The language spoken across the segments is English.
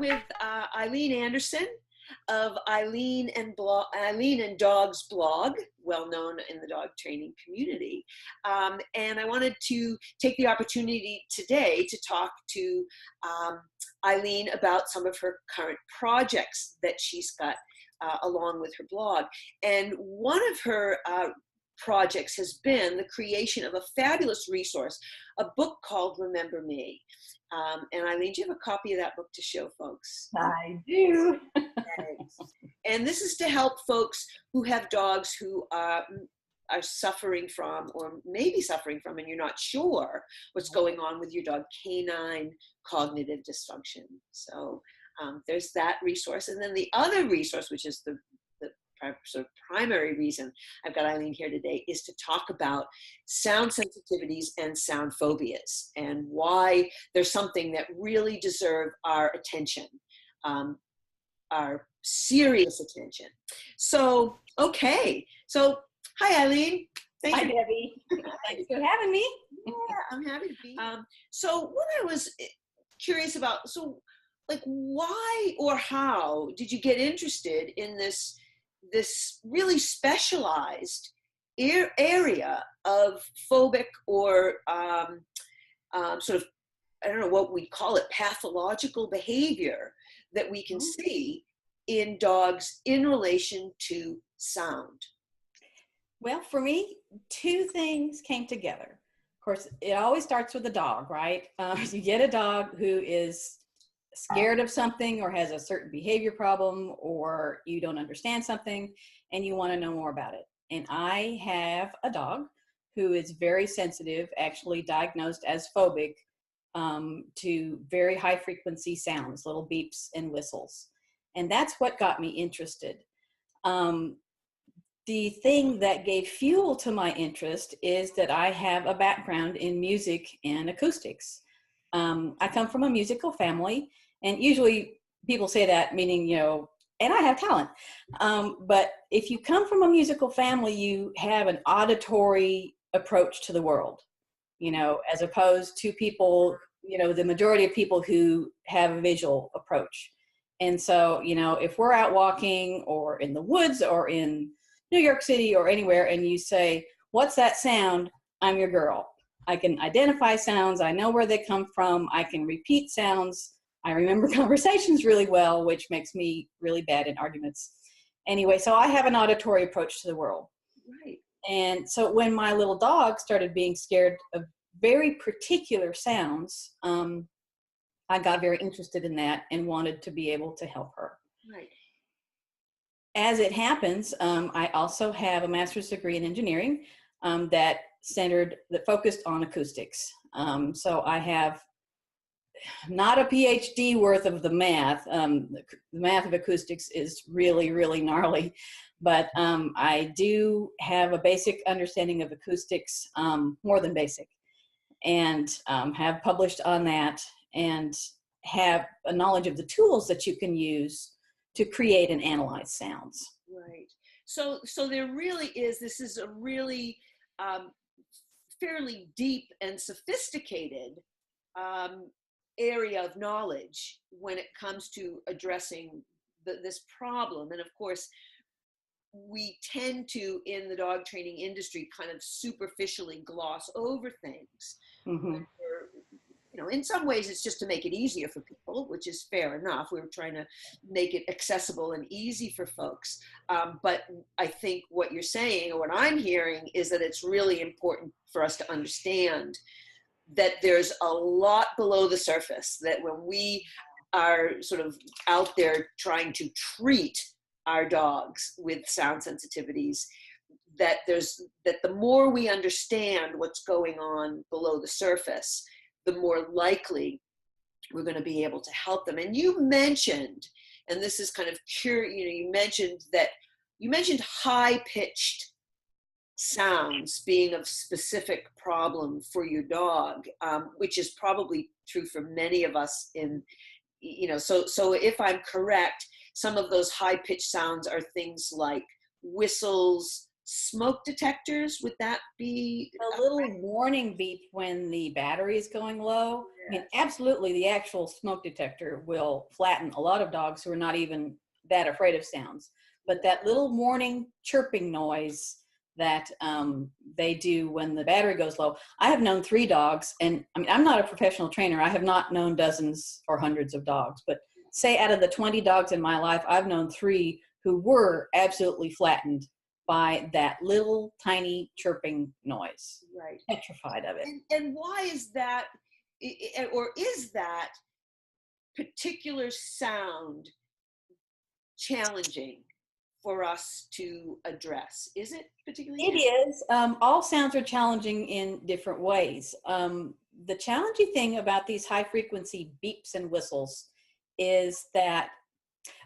with Eileen Anderson of Eileen and Dogs blog, well known in the dog training community. And I wanted to take the opportunity today to talk to Eileen about some of her current projects that she's got along with her blog. And one of her projects has been the creation of a fabulous resource, a book called Remember Me. And Eileen, do you have a copy of that book to show folks? I do. And this is to help folks who have dogs who are suffering from, or maybe suffering from, and you're not sure what's going on with your dog, canine cognitive dysfunction. So there's that resource. And then the other resource, which is the sort of primary reason I've got Eileen here today, is to talk about sound sensitivities and sound phobias and why there's something that really deserve our attention, our serious attention. So, okay. So, hi, Eileen. Hi, Debbie. Thanks for having me. Yeah, I'm happy to be here. So what I was curious about, so like why or how did you get interested in this really specialized area of phobic or sort of, I don't know what we call it, pathological behavior that we can see in dogs in relation to sound? Well, for me, two things came together. Of course, it always starts with the dog, right? You get a dog who is scared of something or has a certain behavior problem, or you don't understand something and you want to know more about it. And I have a dog who is very sensitive, actually diagnosed as phobic to very high frequency sounds, little beeps and whistles. And that's what got me interested. The thing that gave fuel to my interest is that I have a background in music and acoustics. I come from a musical family, and usually people say that meaning, you know, and I have talent. But if you come from a musical family, you have an auditory approach to the world, you know, as opposed to people, you know, the majority of people who have a visual approach. And so, you know, if we're out walking or in the woods or in New York City or anywhere, and you say, what's that sound? I'm your girl. I can identify sounds. I know where they come from. I can repeat sounds. I remember conversations really well, which makes me really bad in arguments. Anyway, so I have an auditory approach to the world. Right. And so when my little dog started being scared of very particular sounds, I got very interested in that and wanted to be able to help her. Right. As it happens, I also have a master's degree in engineering that focused on acoustics. So I have not a PhD worth of the math. The math of acoustics is really, really gnarly, but I do have a basic understanding of acoustics, more than basic, and have published on that and have a knowledge of the tools that you can use to create and analyze sounds. Right. So there really is, this is a really fairly deep and sophisticated area of knowledge when it comes to addressing this problem. And of course, we tend to, in the dog training industry, kind of superficially gloss over things. Mm-hmm. You know, in some ways it's just to make it easier for people, which is fair enough. We were trying to make it accessible and easy for folks. But I think what you're saying, or what I'm hearing, is that it's really important for us to understand that there's a lot below the surface, that when we are sort of out there trying to treat our dogs with sound sensitivities, that the more we understand what's going on below the surface, the more likely we're going to be able to help them. And you mentioned, and this is kind of you mentioned high-pitched sounds being a specific problem for your dog, which is probably true for many of us so if I'm correct, some of those high-pitched sounds are things like whistles, smoke detectors, would that be A little warning beep when the battery is going low. I mean, absolutely, the actual smoke detector will flatten a lot of dogs who are not even that afraid of sounds. But that little warning chirping noise that they do when the battery goes low. I have known 3 dogs, and I mean, I'm not a professional trainer. I have not known dozens or hundreds of dogs, but say out of the 20 dogs in my life, I've known 3 who were absolutely flattened by that little tiny chirping noise. right? Petrified of it. And why is that, or is that particular sound challenging for us to address? Is it particularly? It is. All sounds are challenging in different ways. The challenging thing about these high frequency beeps and whistles is that,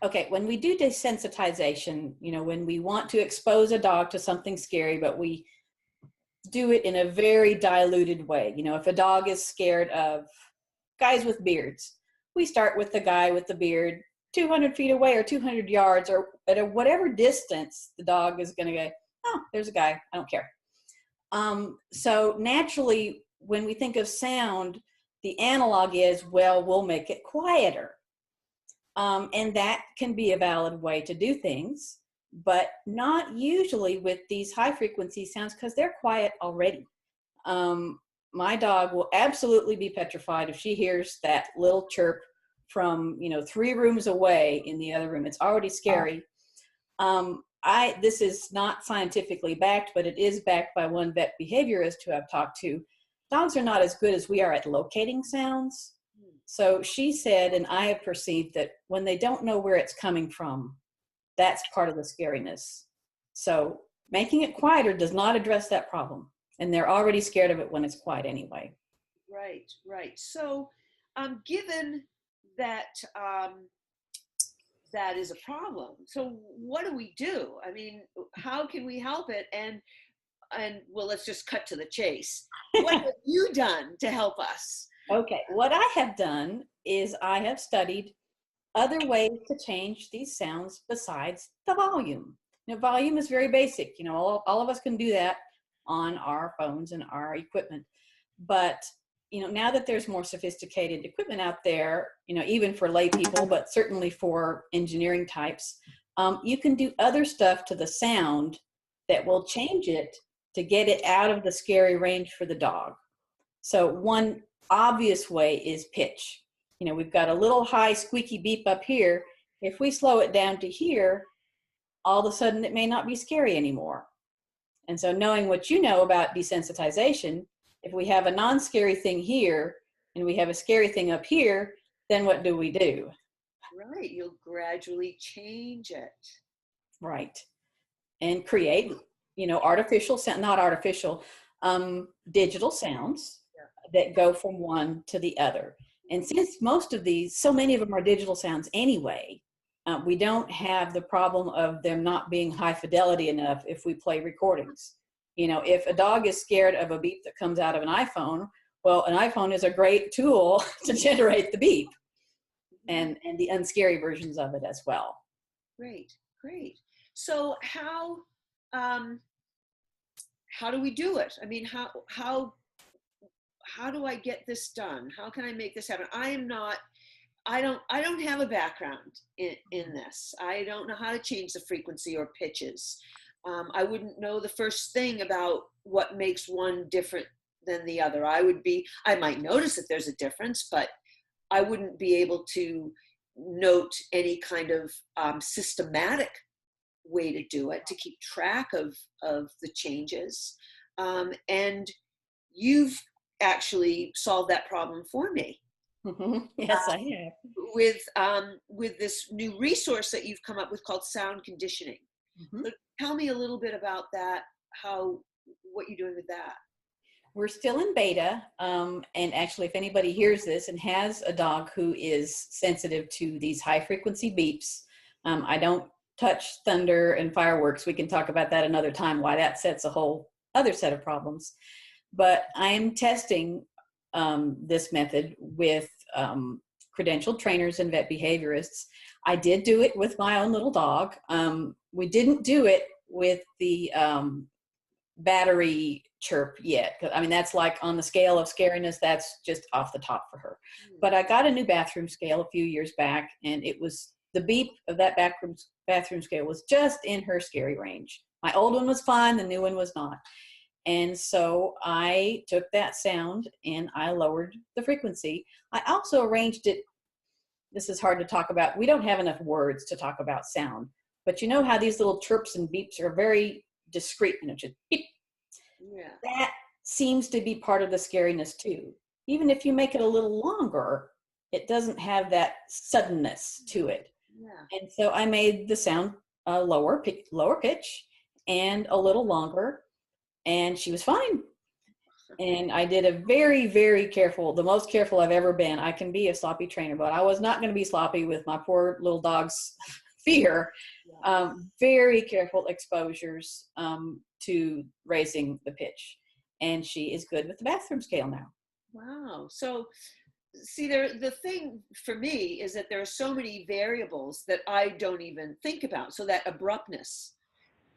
okay, when we do desensitization, you know, when we want to expose a dog to something scary, but we do it in a very diluted way. You know, if a dog is scared of guys with beards, we start with the guy with the beard 200 feet away or 200 yards or at a whatever distance the dog is going to go, oh, there's a guy, I don't care. So naturally, when we think of sound, the analog is, well, we'll make it quieter. And that can be a valid way to do things, but not usually with these high frequency sounds because they're quiet already. My dog will absolutely be petrified if she hears that little chirp from, you know, 3 rooms away in the other room. It's already scary. This is not scientifically backed, but it is backed by one vet behaviorist who I've talked to. Dogs are not as good as we are at locating sounds. So she said, and I have perceived that when they don't know where it's coming from, that's part of the scariness. So making it quieter does not address that problem. And they're already scared of it when it's quiet anyway. Right, right. So given that that is a problem, so what do we do? I mean, how can we help it? And well, let's just cut to the chase. What have you done to help us? Okay, what I have done is I have studied other ways to change these sounds besides the volume. Now, volume is very basic. You know, all of us can do that on our phones and our equipment. But, you know, now that there's more sophisticated equipment out there, you know, even for lay people, but certainly for engineering types, you can do other stuff to the sound that will change it to get it out of the scary range for the dog. So one obvious way is pitch. You know, we've got a little high squeaky beep up here. If we slow it down to here, all of a sudden it may not be scary anymore. And so knowing what you know about desensitization, if we have a non-scary thing here and we have a scary thing up here, then what do we do? Right, you'll gradually change it. Right. And create, you know, artificial sound, not artificial, digital sounds that go from one to the other. And since most of these, so many of them are digital sounds anyway, we don't have the problem of them not being high fidelity enough if we play recordings. You know, if a dog is scared of a beep that comes out of an iPhone, well, an iPhone is a great tool to generate the beep and the unscary versions of it as well. Great, great. So how do we do it? I mean, how do I get this done? How can I make this happen? I don't have a background in this. I don't know how to change the frequency or pitches. I wouldn't know the first thing about what makes one different than the other. I might notice that there's a difference, but I wouldn't be able to note any kind of systematic way to do it, to keep track of the changes. And you've actually solved that problem for me. Mm-hmm. Yes, I have. With this new resource that you've come up with called sound conditioning. Mm-hmm. So tell me a little bit about that, what you're doing with that. We're still in beta, and actually if anybody hears this and has a dog who is sensitive to these high frequency beeps, I don't touch thunder and fireworks. We can talk about that another time, why that sets a whole other set of problems. But I am testing this method with credentialed trainers and vet behaviorists. I did do it with my own little dog. We didn't do it with the battery chirp yet. I mean, that's like on the scale of scariness, that's just off the top for her. But I got a new bathroom scale a few years back, and it was the beep of that bathroom scale was just in her scary range. My old one was fine, the new one was not. And so I took that sound and I lowered the frequency. I also arranged it. This is hard to talk about. We don't have enough words to talk about sound, but you know how these little chirps and beeps are very discreet, just beep. Yeah. That seems to be part of the scariness too. Even if you make it a little longer, it doesn't have that suddenness to it. Yeah. And so I made the sound lower pitch and a little longer, and she was fine. And I did a very, very careful, the most careful I've ever been. I can be a sloppy trainer, but I was not going to be sloppy with my poor little dog's fear. Very careful exposures to raising the pitch. And she is good with the bathroom scale now. Wow. So see, the thing for me is that there are so many variables that I don't even think about. So that abruptness,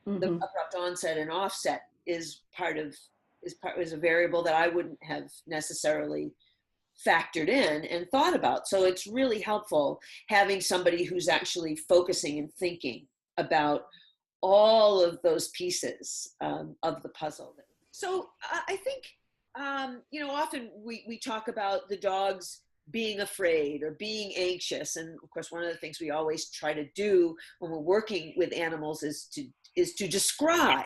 the abrupt onset and offset is a variable that I wouldn't have necessarily factored in and thought about. So it's really helpful having somebody who's actually focusing and thinking about all of those pieces of the puzzle. So I think, often we talk about the dogs being afraid or being anxious. And of course, one of the things we always try to do when we're working with animals is to describe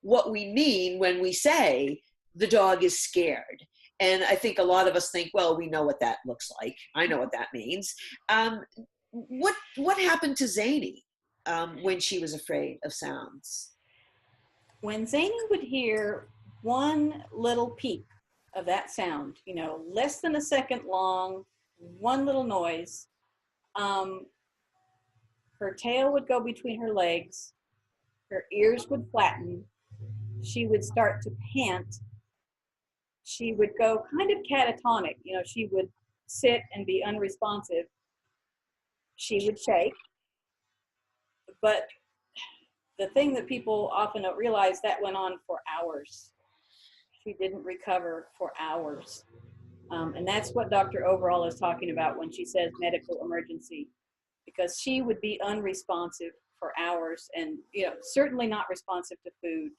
what we mean when we say the dog is scared. And I think a lot of us think, well, we know what that looks like. I know what that means. What happened to Zany when she was afraid of sounds? When Zany would hear one little peep of that sound, less than a second long, one little noise, her tail would go between her legs, her ears would flatten, she would start to pant, she would go kind of catatonic, she would sit and be unresponsive, she would shake. But the thing that people often don't realize, that went on for hours. She didn't recover for hours. And that's what Dr. Overall is talking about when she says medical emergency, because she would be unresponsive for hours and, certainly not responsive to food,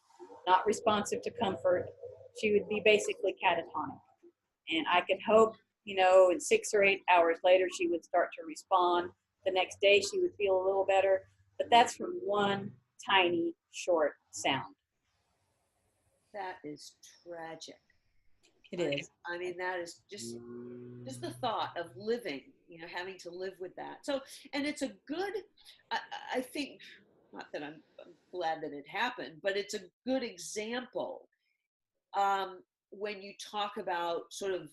not responsive to comfort. She would be basically catatonic. And I could hope, in 6 or 8 hours later, she would start to respond. The next day she would feel a little better, but that's from one tiny, short sound. That is tragic. It is. I mean, that is just the thought of living, having to live with that. So, and it's a good, I think, not that I'm glad that it happened, but it's a good example when you talk about sort of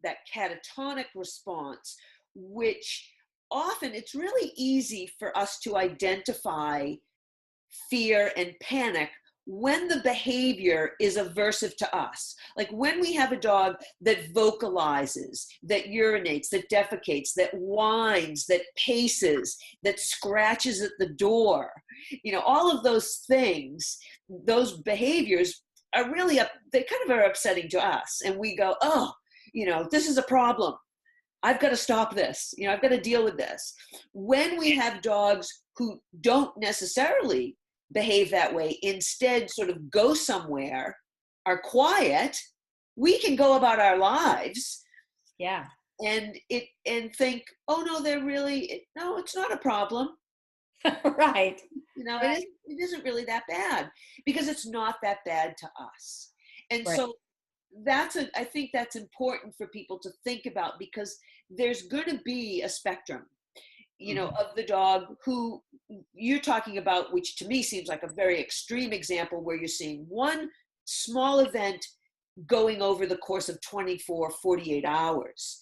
that catatonic response, which often it's really easy for us to identify fear and panic when the behavior is aversive to us. Like when we have a dog that vocalizes, that urinates, that defecates, that whines, that paces, that scratches at the door, all of those things, those behaviors are really, they kind of are upsetting to us. And we go, oh, this is a problem. I've got to stop this. I've got to deal with this. When we have dogs who don't necessarily behave that way, instead sort of go somewhere, are quiet, we can go about our lives. Yeah. And think, oh no, no, it's not a problem. Right. Right. It isn't really that bad, because it's not that bad to us. And right. So I think that's important for people to think about, because there's going to be a spectrum, of the dog who you're talking about, which to me seems like a very extreme example, where you're seeing one small event going over the course of 24, 48 hours,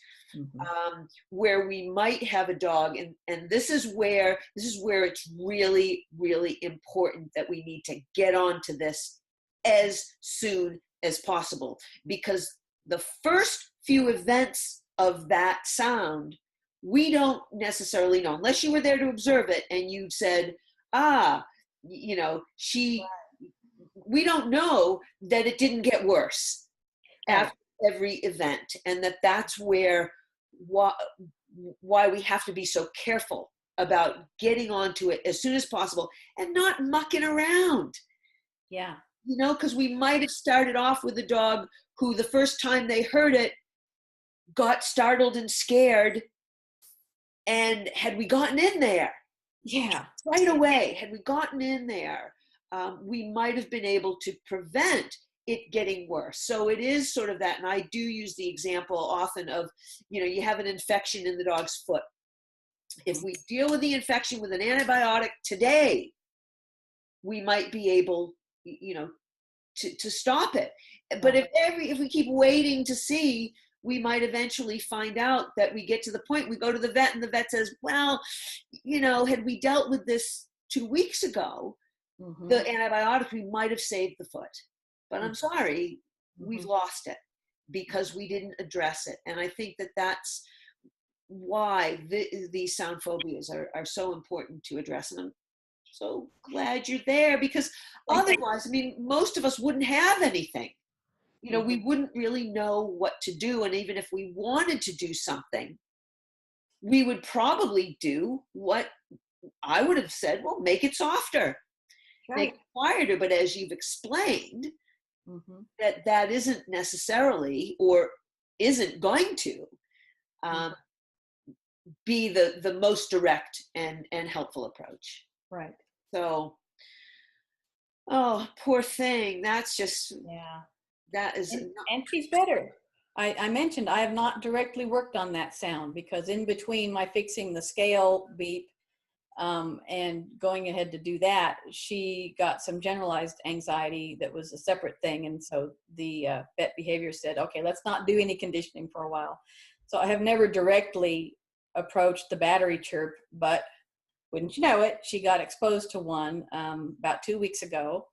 where we might have a dog. And this is where it's really, really important that we need to get onto this as soon as possible, because the first few events of that sound, we don't necessarily know, unless you were there to observe it and you said, we don't know that it didn't get worse Right. after every event, and that's where why we have to be so careful about getting onto it as soon as possible and not mucking around. Yeah. Because we might have started off with a dog who the first time they heard it got startled and scared, and had we gotten in there right away, had we gotten in there, we might have been able to prevent it getting worse. So it is sort of that, and I do use the example often of, you have an infection in the dog's foot. If we deal with the infection with an antibiotic today, we might be able, to stop it. But if we keep waiting to see, we might eventually find out that we get to the point, we go to the vet and the vet says, well, had we dealt with this 2 weeks ago, the antibiotic, we might have saved the foot. But I'm sorry, we've lost it because we didn't address it. And I think that that's why these sound phobias are so important to address. And I'm so glad you're there, because otherwise, most of us wouldn't have anything. We wouldn't really know what to do. And even if we wanted to do something, we would probably do what I would have said, well, make it softer, make it quieter. But as you've explained, that isn't necessarily, or isn't going to be the most direct and helpful approach. Right. So, oh, poor thing. That's just, that is. And she's better. I mentioned I have not directly worked on that sound, because in between my fixing the scale beep and going ahead to do that, she got some generalized anxiety that was a separate thing. And so the vet behavior said, okay, let's not do any conditioning for a while. So I have never directly approached the battery chirp, but wouldn't you know it, she got exposed to one about 2 weeks ago,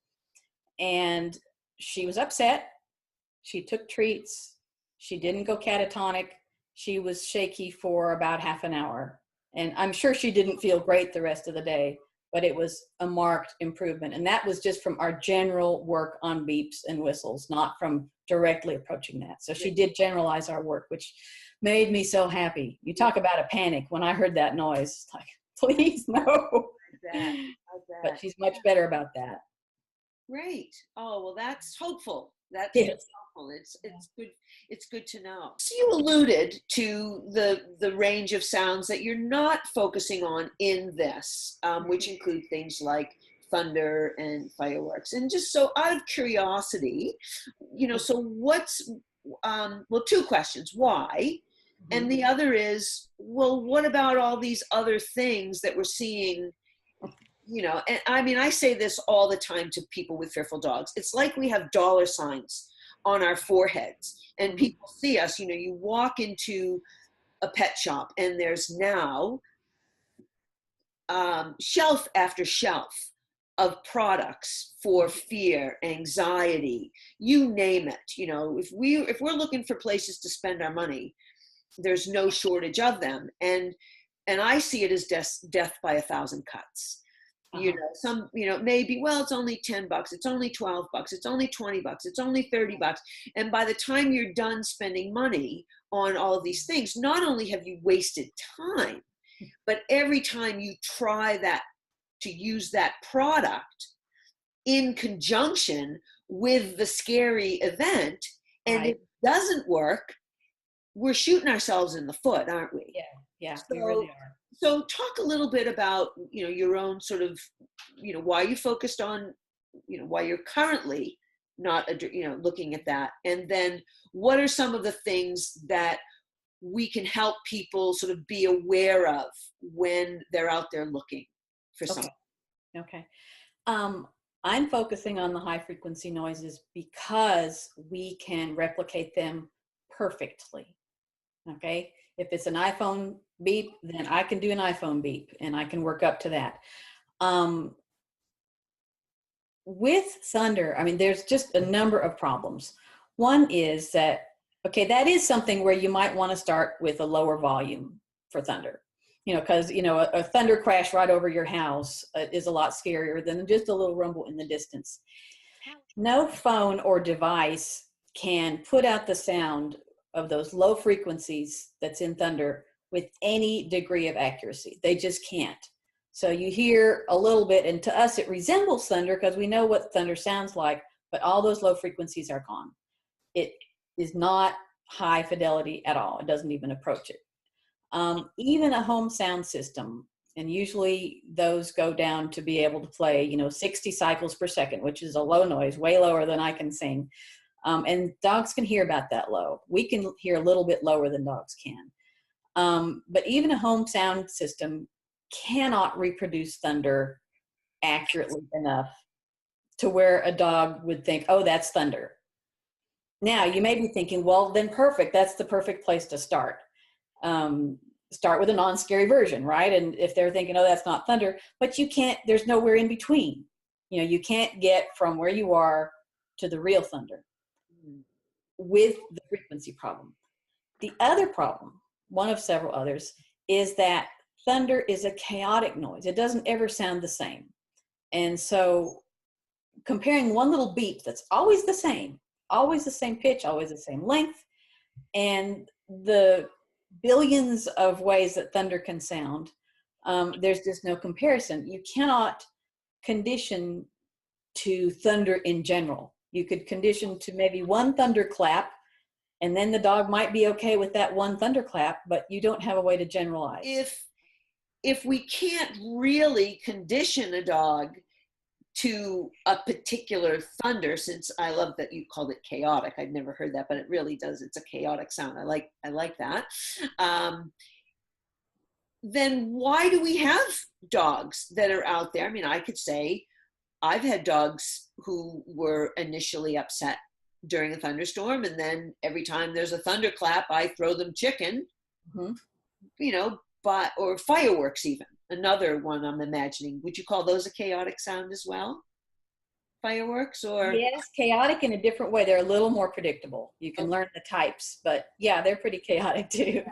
and she was upset. She took treats. She didn't go catatonic. She was shaky for about half an hour. And I'm sure she didn't feel great the rest of the day, but it was a marked improvement. And that was just from our general work on beeps and whistles, not from directly approaching that. So she did generalize our work, which made me so happy. You talk about a panic. When I heard that noise, it's like, please, no. I bet. But she's much better about that. Great. Oh, well, that's hopeful. That's helpful. It's good. It's good to know. So you alluded to the range of sounds that you're not focusing on in this, which include things like thunder and fireworks. And just so out of curiosity, so what's, well, two questions. Why? And the other is, well, what about all these other things that we're seeing? And I say this all the time to people with fearful dogs. It's like we have dollar signs on our foreheads, and people see us. You walk into a pet shop and there's now shelf after shelf of products for fear, anxiety, you name it. If we're looking for places to spend our money, there's no shortage of them. And I see it as death by 1,000 cuts. Some, maybe, well, it's only $10, it's only $12, it's only $20, it's only $30. And by the time you're done spending money on all of these things, not only have you wasted time, but every time you try to use that product in conjunction with the scary event, and it doesn't work, we're shooting ourselves in the foot, aren't we? Yeah, so, we really are. So talk a little bit about, your own sort of, why you focused on, why you're currently not, looking at that. And then what are some of the things that we can help people sort of be aware of when they're out there looking for something? Okay. I'm focusing on the high frequency noises because we can replicate them perfectly. Okay. If it's an iPhone beep, then I can do an iPhone beep and I can work up to that. With thunder, there's just a number of problems. One is that, okay, that is something where you might want to start with a lower volume for thunder. because, a thunder crash right over your house is a lot scarier than just a little rumble in the distance. No phone or device can put out the sound of those low frequencies that's in thunder with any degree of accuracy. They just can't. So you hear a little bit, and to us it resembles thunder because we know what thunder sounds like, but all those low frequencies are gone. It is not high fidelity at all. It doesn't even approach it. Even a home sound system, and usually those go down to be able to play, 60 cycles per second, which is a low noise, way lower than I can sing. And dogs can hear about that low. We can hear a little bit lower than dogs can. But even a home sound system cannot reproduce thunder accurately enough to where a dog would think, oh, that's thunder. Now, you may be thinking, well, then perfect. That's the perfect place to start. Start with a non-scary version, right? And if they're thinking, oh, that's not thunder, but you can't, there's nowhere in between. You can't get from where you are to the real thunder with the frequency problem. The other problem, one of several others, is that thunder is a chaotic noise. It doesn't ever sound the same. And so comparing one little beep that's always the same pitch, always the same length, and the billions of ways that thunder can sound, there's just no comparison. You cannot condition to thunder in general. You could condition to maybe one thunderclap, and then the dog might be okay with that one thunderclap, but you don't have a way to generalize. If we can't really condition a dog to a particular thunder, since I love that you called it chaotic. I'd never heard that, but it really does. It's a chaotic sound. I like that. Then why do we have dogs that are out there? I mean, I could say I've had dogs who were initially upset during a thunderstorm, and then every time there's a thunderclap, I throw them chicken, or fireworks even. Another one I'm imagining. Would you call those a chaotic sound as well? Fireworks or? Yes, chaotic in a different way. They're a little more predictable. You can learn the types, but yeah, they're pretty chaotic too. Yeah.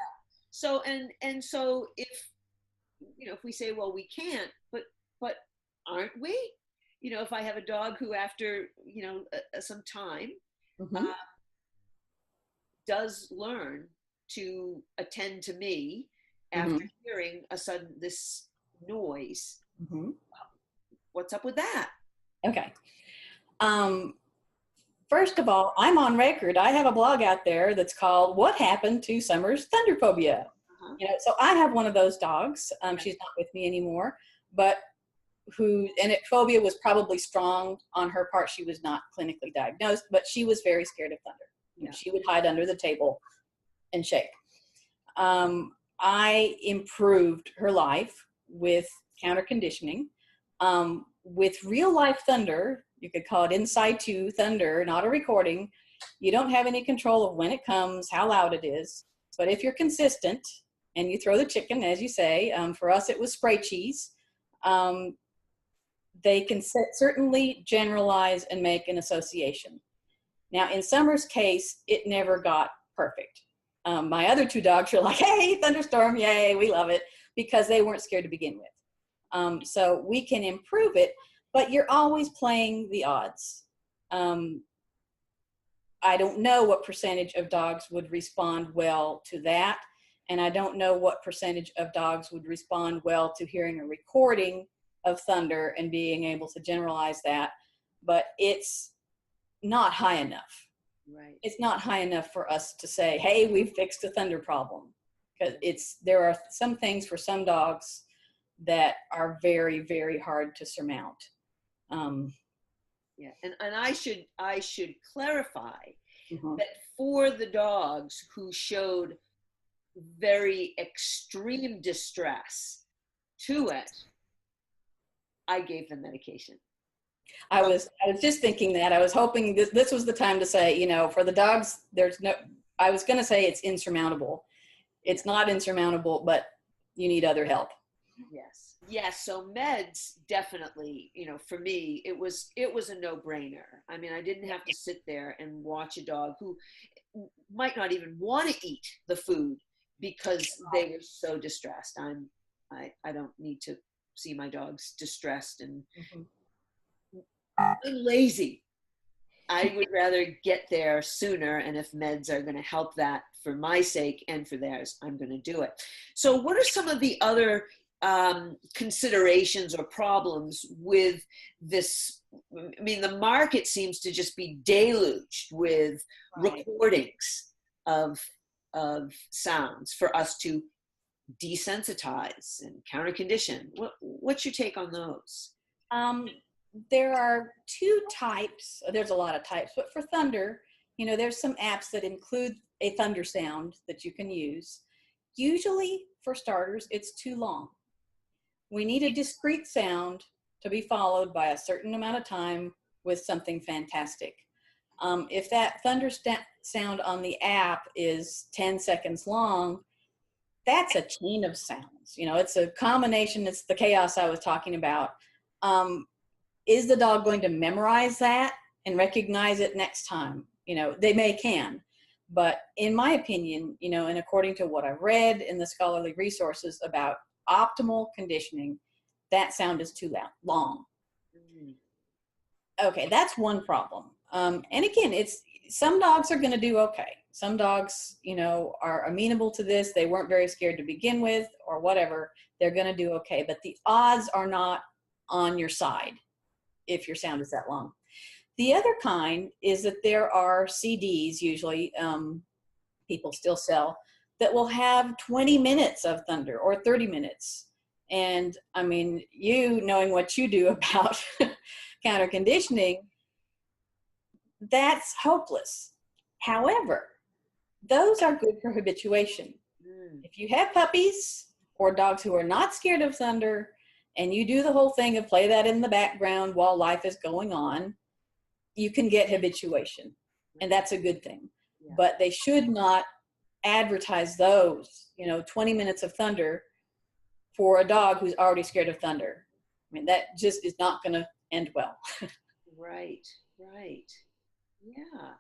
So, and so if we say, well, we can't, but aren't we? If I have a dog who after, some time does learn to attend to me after hearing this noise, what's up with that? Okay. First of all, I'm on record. I have a blog out there that's called "What Happened to Summer's Thunderphobia." So I have one of those dogs. She's not with me anymore, but phobia was probably strong on her part. She was not clinically diagnosed, but she was very scared of thunder. She would hide under the table and shake. I improved her life with counter conditioning. With real life thunder, you could call it in situ thunder, not a recording. You don't have any control of when it comes, how loud it is. But if you're consistent and you throw the chicken, as you say, for us it was spray cheese, they can certainly generalize and make an association. Now, in Summer's case, it never got perfect. My other two dogs were like, hey, thunderstorm, yay, we love it, because they weren't scared to begin with. So we can improve it, but you're always playing the odds. I don't know what percentage of dogs would respond well to that, and I don't know what percentage of dogs would respond well to hearing a recording of thunder and being able to generalize that, but it's not high enough. Right. It's not high enough for us to say, hey, we've fixed a thunder problem. Because there are some things for some dogs that are very, very hard to surmount. Yeah, and I should clarify that for the dogs who showed very extreme distress to it, I gave them medication. I was just thinking that. I was hoping this was the time to say, for the dogs, I was going to say it's insurmountable. It's not insurmountable, but you need other help. Yes. So meds, definitely, for me, it was a no-brainer. I mean, I didn't have to sit there and watch a dog who might not even want to eat the food because they were so distressed. I don't need to see my dogs distressed, and Mhm. I'm lazy. I would rather get there sooner, and if meds are going to help that for my sake and for theirs, I'm going to do it. So what are some of the other considerations or problems with this? I mean, the market seems to just be deluged with Right. recordings of sounds for us to desensitize and counter condition. What's your take on those? Um, there are two types. There's a lot of types, but for thunder, there's some apps that include a thunder sound that you can use. Usually, for starters, it's too long. We need a discrete sound to be followed by a certain amount of time with something fantastic. If that thunder sound on the app is 10 seconds long, that's a chain of sounds. It's a combination. It's the chaos I was talking about. Is the dog going to memorize that and recognize it next time? They can. But in my opinion, and according to what I've read in the scholarly resources about optimal conditioning, that sound is too long. Mm. Okay, that's one problem. And again, some dogs are going to do okay. Some dogs, are amenable to this. They weren't very scared to begin with or whatever. They're going to do okay. But the odds are not on your side if your sound is that long. The other kind is that there are CDs, usually people still sell, that will have 20 minutes of thunder or 30 minutes. And I mean, knowing what you do about counter conditioning, that's hopeless. However, those are good for habituation. Mm. If you have puppies or dogs who are not scared of thunder, and you do the whole thing and play that in the background while life is going on, you can get habituation. And that's a good thing. Yeah. But they should not advertise those, 20 minutes of thunder for a dog who's already scared of thunder. I mean, that just is not going to end well. Right. Yeah,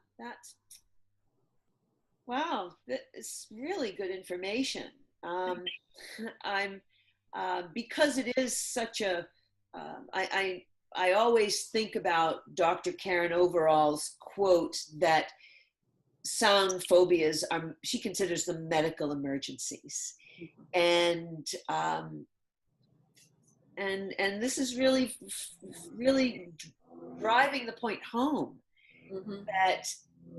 wow, that's really good information. I'm because it is such a I always think about Dr. Karen Overall's quote that sound phobias are, she considers them medical emergencies, and and this is really driving the point home Mm-hmm.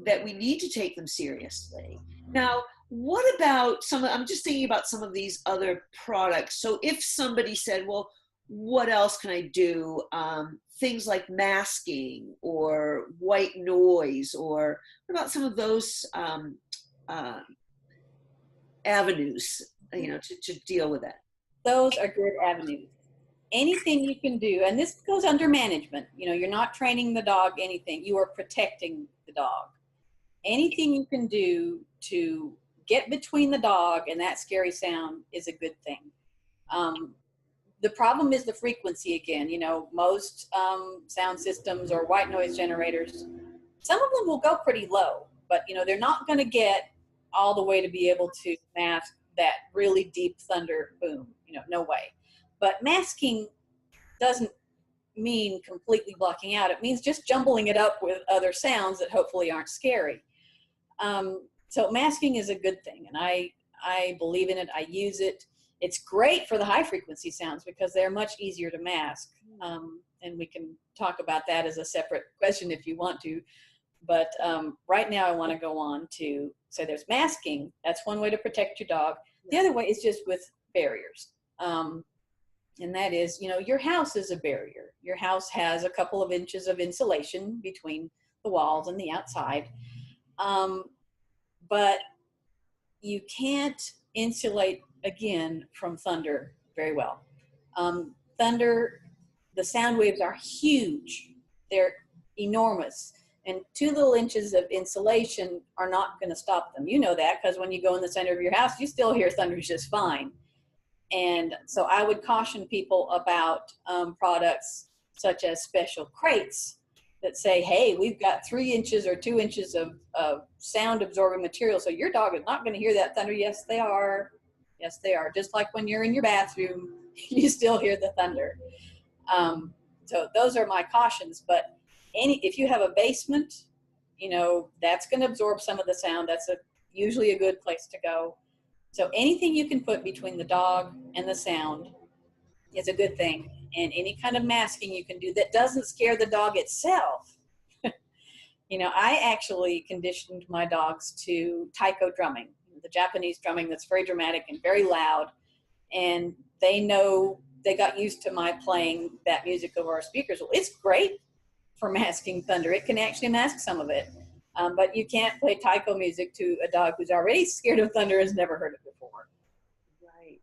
that we need to take them seriously. Now, what about I'm just thinking about some of these other products. So if somebody said, well, what else can I do? Things like masking or white noise, or what about some of those uh, avenues, to deal with it? Those are good avenues. Anything you can do, and this goes under management, you're not training the dog anything, you are protecting the dog. Anything you can do to get between the dog and that scary sound is a good thing. The problem is the frequency again. Most sound systems or white noise generators, some of them will go pretty low, but they're not going to get all the way to be able to mask that really deep thunder boom. No way. But masking doesn't mean completely blocking out. It means just jumbling it up with other sounds that hopefully aren't scary. So masking is a good thing, and I believe in it. I use it. It's great for the high frequency sounds because they're much easier to mask. And we can talk about that as a separate question if you want to. But right now I want to go on to, so there's masking. That's one way to protect your dog. The other way is just with barriers. And that is, your house is a barrier. Your house has a couple of inches of insulation between the walls and the outside. But you can't insulate, again, from thunder very well. Thunder, the sound waves are huge. They're enormous. And 2 little inches of insulation are not going to stop them. You know that because when you go in the center of your house, you still hear thunder just fine. And so I would caution people about products such as special crates that say, hey, we've got 3 inches or 2 inches of sound absorbing material. So your dog is not going to hear that thunder. Yes, they are. Yes, they are. Just like when you're in your bathroom, you still hear the thunder. So those are my cautions. But if you have a basement, that's going to absorb some of the sound. That's usually a good place to go. So anything you can put between the dog and the sound is a good thing. And any kind of masking you can do that doesn't scare the dog itself. I actually conditioned my dogs to taiko drumming, the Japanese drumming that's very dramatic and very loud. And they got used to my playing that music over our speakers. Well, it's great for masking thunder. It can actually mask some of it. But you can't play taiko music to a dog who's already scared of thunder, has never heard it before. Right.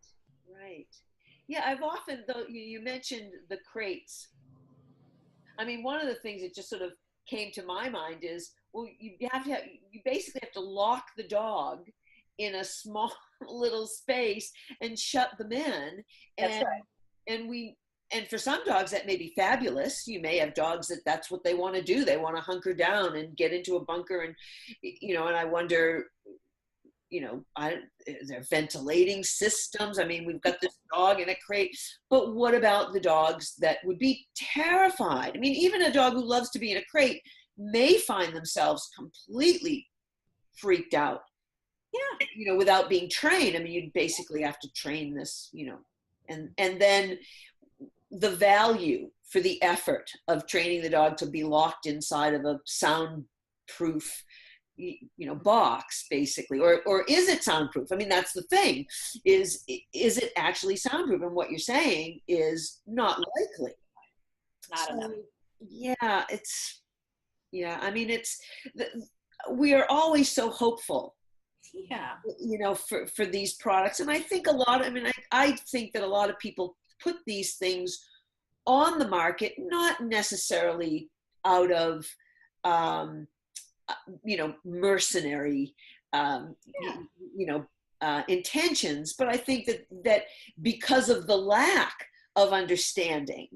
Yeah, I've often, though, you mentioned the crates. I mean, one of the things that just sort of came to my mind is, well, you basically have to lock the dog in a small little space and shut them in. That's right. And for some dogs that may be fabulous. You may have dogs that's what they want to do. They want to hunker down and get into a bunker, and and I wonder, they're ventilating systems. I mean, we've got this dog in a crate, but what about the dogs that would be terrified? I mean, even a dog who loves to be in a crate may find themselves completely freaked out. Yeah. Without being trained. I mean, you'd basically have to train this, and then the value for the effort of training the dog to be locked inside of a soundproof box, basically, or is it soundproof? I mean, that's the thing, is it actually soundproof? And what you're saying is not likely. Not enough. I mean, we are always so hopeful, for these products. And I think I think that a lot of people put these things on the market, not necessarily out of, mercenary, intentions, but I think that because of the lack of understanding,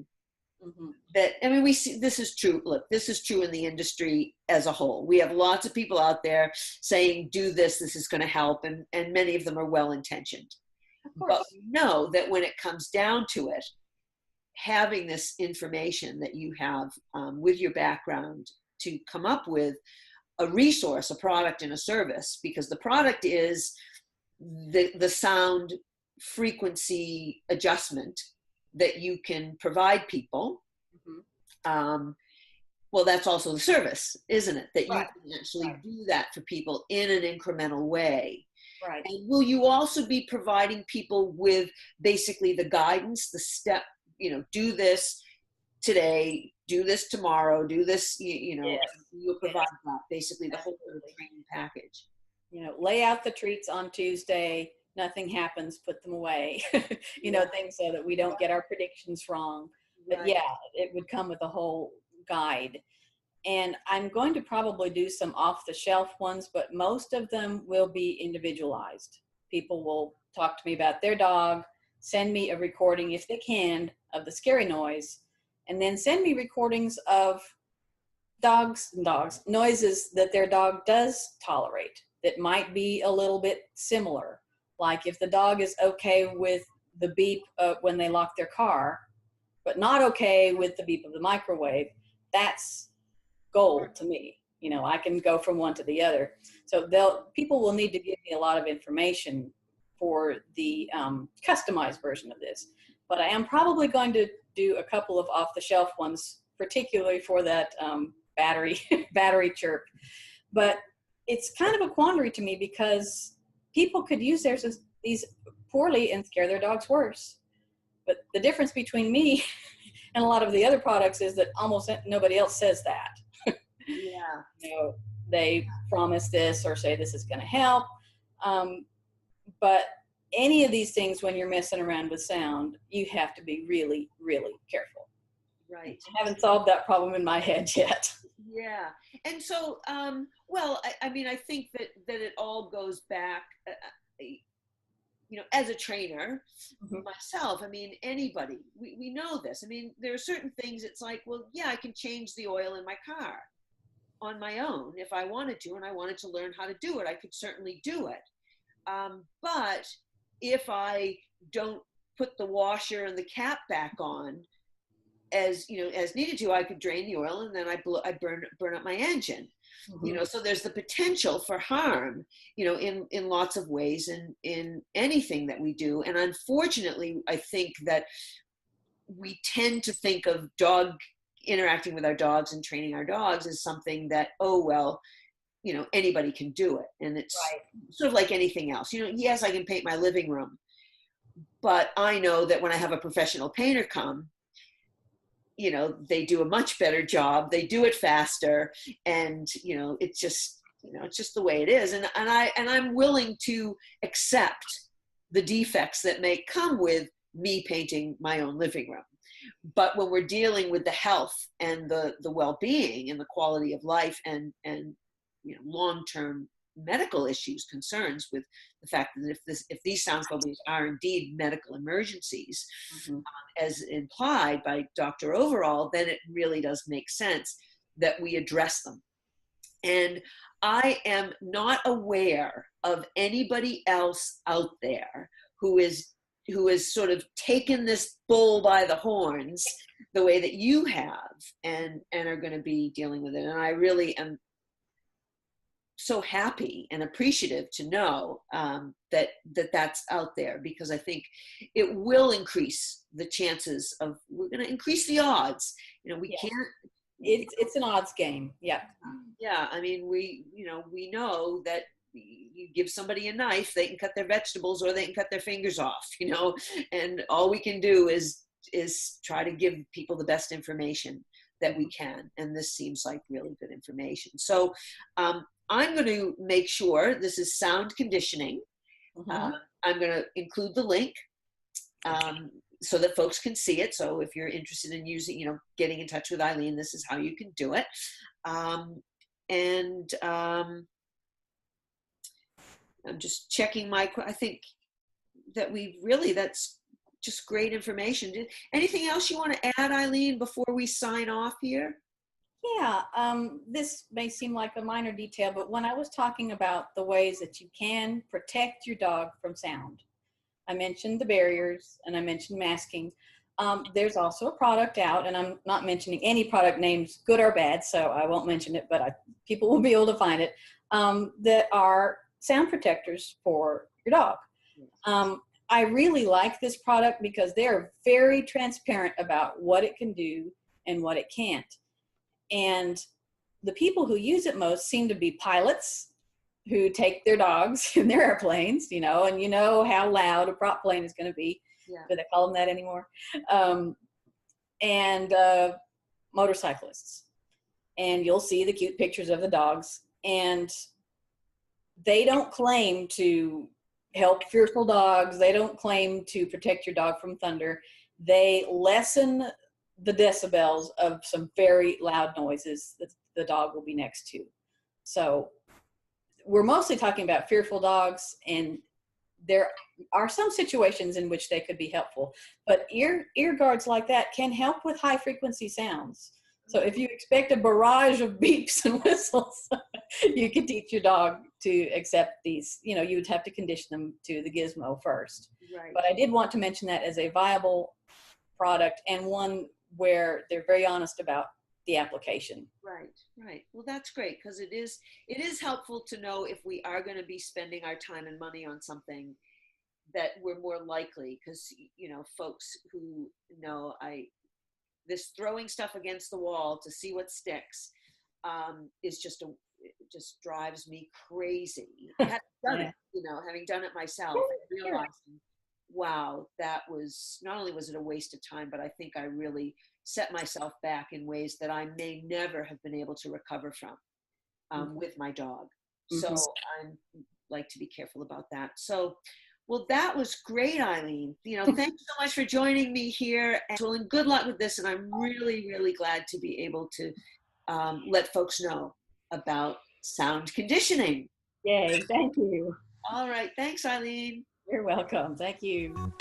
that, I mean, we see, this is true. Look, this is true in the industry as a whole. We have lots of people out there saying, do this is going to help. And many of them are well-intentioned. But we know that when it comes down to it, having this information that you have with your background to come up with a resource, a product, and a service, because the product is the sound frequency adjustment that you can provide people. Well, that's also the service, isn't it? That you can actually do that for people in an incremental way. Right. And will you also be providing people with basically the guidance, the step, do this today, do this tomorrow, do this, you'll provide that, basically the whole training package. Lay out the treats on Tuesday, nothing happens, put them away, things so that we don't get our predictions wrong. But it would come with a whole guide. And I'm going to probably do some off-the-shelf ones, but most of them will be individualized. People will talk to me about their dog, send me a recording, if they can, of the scary noise, and then send me recordings of noises that their dog does tolerate that might be a little bit similar. Like if the dog is okay with the beep when they lock their car, but not okay with the beep of the microwave, that's gold to me. I can go from one to the other. So people will need to give me a lot of information for the customized version of this. But I am probably going to do a couple of off-the-shelf ones, particularly for that battery chirp. But it's kind of a quandary to me because people could use these poorly and scare their dogs worse. But the difference between me and a lot of the other products is that almost nobody else says that. They promise this or say this is going to help. But any of these things, when you're messing around with sound, you have to be really, really careful. Right. I haven't solved that problem in my head yet. Yeah. And so, I think that it all goes back, as a trainer, myself, anybody, we know this. There are certain things, it's like, well, yeah, I can change the oil in my car on my own if I wanted to, and I wanted to learn how to do it. I could certainly do it. But if I don't put the washer and the cap back on as needed to, I could drain the oil, and then I burn up my engine. Mm-hmm. So there's the potential for harm, in lots of ways, in anything that we do. And unfortunately, I think that we tend to think of interacting with our dogs and training our dogs as something that, oh, well, anybody can do it. And it's Right. sort of like anything else. Yes, I can paint my living room, but I know that when I have a professional painter come, they do a much better job. They do it faster. And, it's just the way it is. And I'm willing to accept the defects that may come with me painting my own living room. But when we're dealing with the health and the well-being and the quality of life and long-term medical issues, concerns with the fact that if these sound phobias are indeed medical emergencies, Mm-hmm. As implied by Dr. Overall, then it really does make sense that we address them. And I am not aware of anybody else out there who is sort of taken this bull by the horns the way that you have, and are going to be dealing with it. And I really am so happy and appreciative to know that's out there, because I think it will increase the chances of, we're going to increase the odds. We Yes. can't. It's an odds game. Yeah. Yeah. I mean, we know that you give somebody a knife, they can cut their vegetables or they can cut their fingers off, and all we can do is try to give people the best information that we can. And this seems like really good information. So I'm going to make sure this is sound conditioning. Mm-hmm. I'm going to include the link so that folks can see it. So if you're interested in using, getting in touch with Eileen, this is how you can do it. I'm just checking I think that that's just great information. Anything else you want to add, Eileen, before we sign off here? Yeah, this may seem like a minor detail, but when I was talking about the ways that you can protect your dog from sound, I mentioned the barriers and I mentioned masking. There's also a product out, and I'm not mentioning any product names, good or bad, so I won't mention it, but people will be able to find it, that are sound protectors for your dog. I really like this product because they're very transparent about what it can do and what it can't. And the people who use it most seem to be pilots who take their dogs in their airplanes, and how loud a prop plane is going to be. Yeah. Do they call them that anymore? And motorcyclists. And you'll see the cute pictures of the dogs. And they don't claim to help fearful dogs. They don't claim to protect your dog from thunder. They lessen the decibels of some very loud noises that the dog will be next to. So we're mostly talking about fearful dogs, and there are some situations in which they could be helpful, but ear guards like that can help with high frequency sounds. So if you expect a barrage of beeps and whistles, you can teach your dog to accept these. You would have to condition them to the gizmo first. Right. But I did want to mention that as a viable product, and one where they're very honest about the application. Right. Well, that's great, because it is helpful to know if we are going to be spending our time and money on something that we're more likely, because, folks who know this throwing stuff against the wall to see what sticks is it just drives me crazy. Having done it, having done it myself, and realizing, wow, that was, not only was it a waste of time, but I think I really set myself back in ways that I may never have been able to recover from with my dog. Mm-hmm. So I like to be careful about that. So, well, that was great, Eileen. Thanks so much for joining me here. And good luck with this. And I'm really, really glad to be able to let folks know about sound conditioning. Yay, thank you. All right. Thanks, Eileen. You're welcome. Thank you.